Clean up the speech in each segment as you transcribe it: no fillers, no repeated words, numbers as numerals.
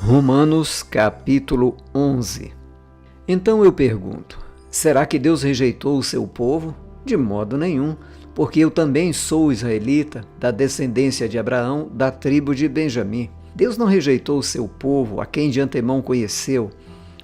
Romanos capítulo 11. Então eu pergunto, será que Deus rejeitou o seu povo? De modo nenhum, porque eu também sou israelita, da descendência de Abraão, da tribo de Benjamim. Deus não rejeitou o seu povo, a quem de antemão conheceu.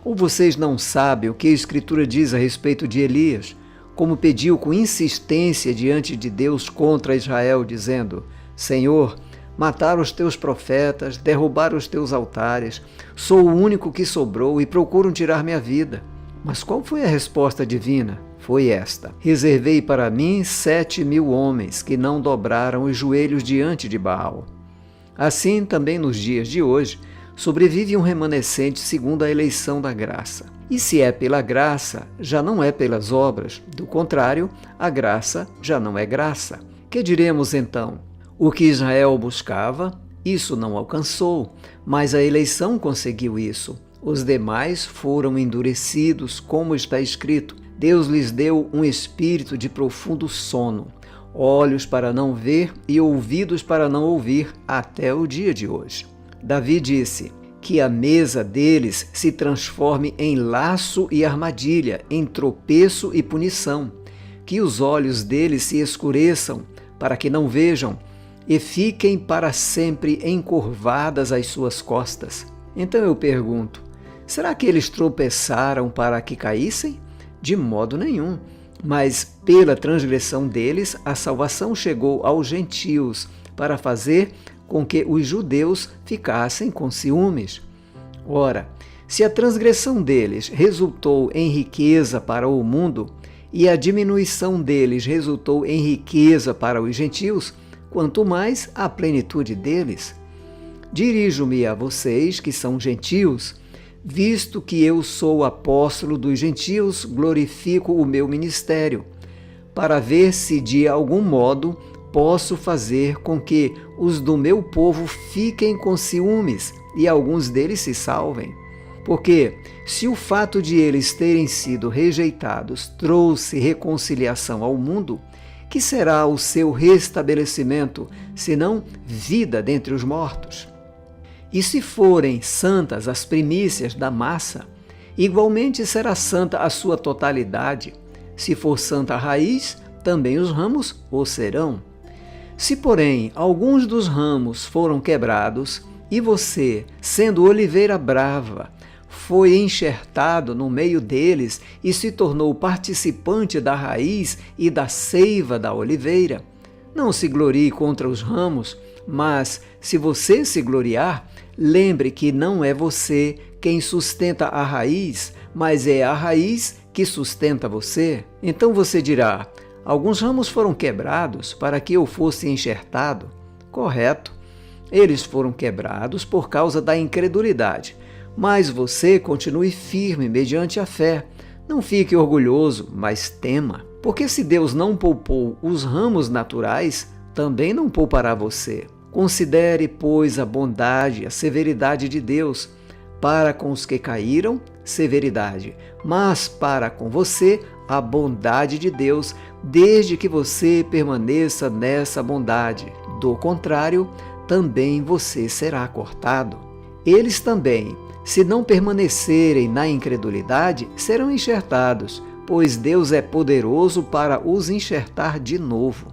Ou vocês não sabem o que a Escritura diz a respeito de Elias, como pediu com insistência diante de Deus contra Israel, dizendo: Senhor, mataram os teus profetas, derrubaram os teus altares, sou o único que sobrou e procuram tirar minha vida. Mas qual foi a resposta divina? Foi esta: reservei para mim 7.000 homens que não dobraram os joelhos diante de Baal. Assim, também nos dias de hoje, sobrevive um remanescente segundo a eleição da graça. E se é pela graça, já não é pelas obras. Do contrário, a graça já não é graça. Que diremos então? O que Israel buscava, isso não alcançou, mas a eleição conseguiu isso. Os demais foram endurecidos, como está escrito. Deus lhes deu um espírito de profundo sono, olhos para não ver e ouvidos para não ouvir, até o dia de hoje. Davi disse: que a mesa deles se transforme em laço e armadilha, em tropeço e punição, que os olhos deles se escureçam, para que não vejam, e fiquem para sempre encurvadas as suas costas. Então eu pergunto, será que eles tropeçaram para que caíssem? De modo nenhum, mas pela transgressão deles a salvação chegou aos gentios, para fazer com que os judeus ficassem com ciúmes. Ora, se a transgressão deles resultou em riqueza para o mundo, e a diminuição deles resultou em riqueza para os gentios, quanto mais a plenitude deles. Dirijo-me a vocês que são gentios, visto que eu sou apóstolo dos gentios, glorifico o meu ministério, para ver se de algum modo posso fazer com que os do meu povo fiquem com ciúmes e alguns deles se salvem. Porque, se o fato de eles terem sido rejeitados trouxe reconciliação ao mundo, que será o seu restabelecimento, senão vida dentre os mortos? E se forem santas as primícias da massa, igualmente será santa a sua totalidade. Se for santa a raiz, também os ramos o serão. Se, porém, alguns dos ramos foram quebrados, e você, sendo oliveira brava, foi enxertado no meio deles e se tornou participante da raiz e da seiva da oliveira, não se glorie contra os ramos, mas, se você se gloriar, lembre que não é você quem sustenta a raiz, mas é a raiz que sustenta você. Então você dirá: alguns ramos foram quebrados para que eu fosse enxertado. Correto. Eles foram quebrados por causa da incredulidade, mas você continue firme mediante a fé. Não fique orgulhoso, mas tema. Porque se Deus não poupou os ramos naturais, também não poupará você. Considere, pois, a bondade, a severidade de Deus. Para com os que caíram, severidade, mas para com você, a bondade de Deus, desde que você permaneça nessa bondade. Do contrário, também você será cortado. Eles também, se não permanecerem na incredulidade, serão enxertados, pois Deus é poderoso para os enxertar de novo.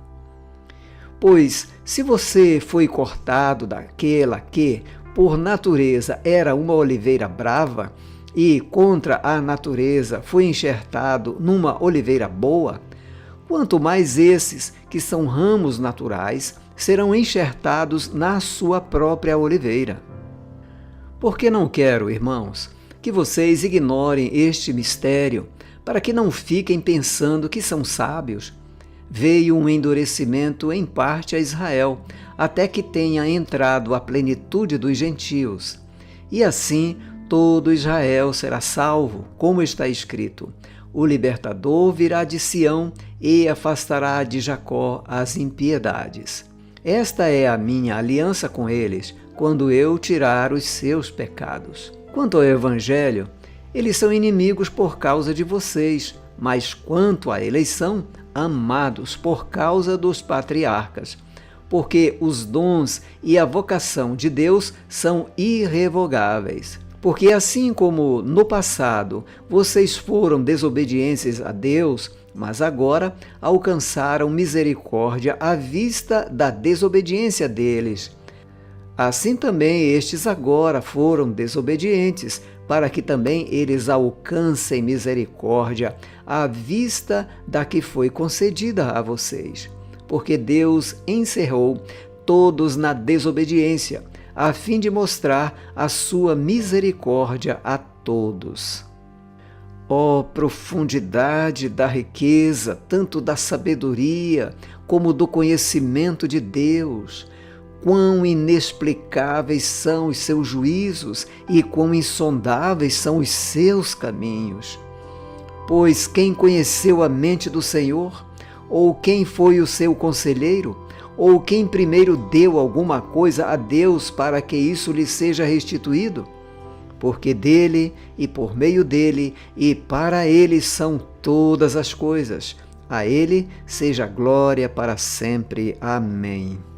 Pois, se você foi cortado daquela que, por natureza, era uma oliveira brava, e contra a natureza foi enxertado numa oliveira boa, quanto mais esses, que são ramos naturais, serão enxertados na sua própria oliveira. Porque não quero, irmãos, que vocês ignorem este mistério, para que não fiquem pensando que são sábios. Veio um endurecimento em parte a Israel, até que tenha entrado a plenitude dos gentios. E assim todo Israel será salvo, como está escrito: o libertador virá de Sião e afastará de Jacó as impiedades. Esta é a minha aliança com eles, quando eu tirar os seus pecados. Quanto ao Evangelho, eles são inimigos por causa de vocês, mas quanto à eleição, amados por causa dos patriarcas, porque os dons e a vocação de Deus são irrevogáveis. Porque assim como no passado vocês foram desobedientes a Deus, mas agora alcançaram misericórdia à vista da desobediência deles. Assim também estes agora foram desobedientes, para que também eles alcancem misericórdia à vista da que foi concedida a vocês. Porque Deus encerrou todos na desobediência, a fim de mostrar a sua misericórdia a todos. Ó profundidade da riqueza, tanto da sabedoria como do conhecimento de Deus! Quão inexplicáveis são os seus juízos e quão insondáveis são os seus caminhos! Pois quem conheceu a mente do Senhor? Ou quem foi o seu conselheiro? Ou quem primeiro deu alguma coisa a Deus para que isso lhe seja restituído? Porque dele, e por meio dele, e para ele são todas as coisas. A ele seja glória para sempre. Amém.